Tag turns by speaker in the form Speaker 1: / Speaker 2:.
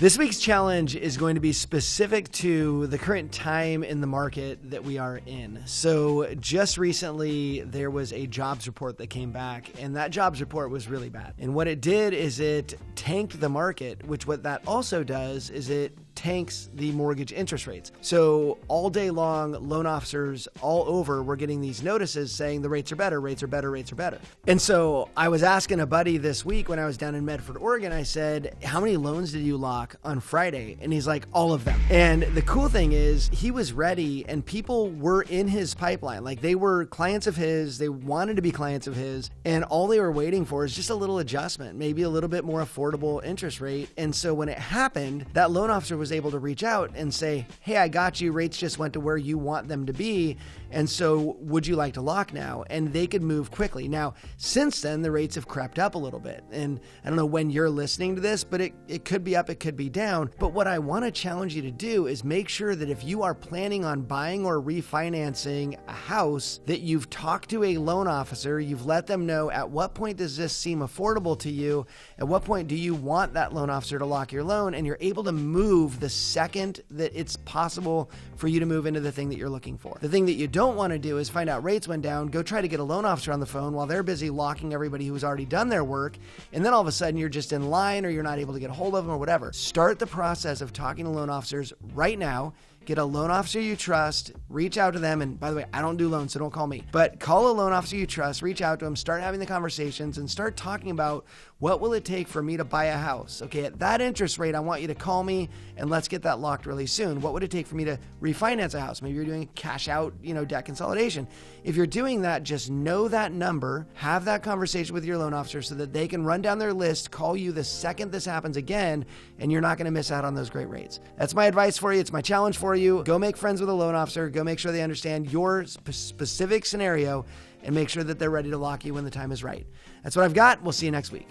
Speaker 1: This week's challenge is going to be specific to the current time in the market that we are in. So just recently, there was a jobs report that came back, and that jobs report was really bad. And what it did is it tanked the market, which what that also does is it tanks the mortgage interest rates. So all day long, loan officers all over were getting these notices saying the rates are better, rates are better, rates are better. And so I was asking a buddy this week when I was down in Medford, Oregon, I said, how many loans did you lock on Friday? And he's like, all of them. And the cool thing is he was ready and people were in his pipeline. Like they were clients of his, they wanted to be clients of his, and all they were waiting for is just a little adjustment, maybe a little bit more affordable interest rate. And so when it happened, that loan officer was able to reach out and say, hey, I got you. Rates just went to where you want them to be. And so would you like to lock now? And they could move quickly. Now, since then, the rates have crept up a little bit. And I don't know when you're listening to this, but it could be up, it could be down. But what I want to challenge you to do is make sure that if you are planning on buying or refinancing a house, that you've talked to a loan officer, you've let them know at what point does this seem affordable to you? At what point do you want that loan officer to lock your loan? And you're able to move the second that it's possible for you to move into the thing that you're looking for. The thing that you don't want to do is find out rates went down, go try to get a loan officer on the phone while they're busy locking everybody who's already done their work, and then all of a sudden you're just in line or you're not able to get a hold of them or whatever. Start the process of talking to loan officers right now. Get a loan officer you trust, reach out to them. And by the way, I don't do loans, so don't call me. But call a loan officer you trust, reach out to them, start having the conversations, and start talking about what will it take for me to buy a house? Okay, at that interest rate, I want you to call me and let's get that locked really soon. What would it take for me to refinance a house? Maybe you're doing cash out, debt consolidation. If you're doing that, just know that number, have that conversation with your loan officer so that they can run down their list, call you the second this happens again, and you're not going to miss out on those great rates. That's my advice for you. It's my challenge for you. Go make friends with a loan officer. Go make sure they understand your specific scenario and make sure that they're ready to lock you when the time is right. That's what I've got. We'll see you next week.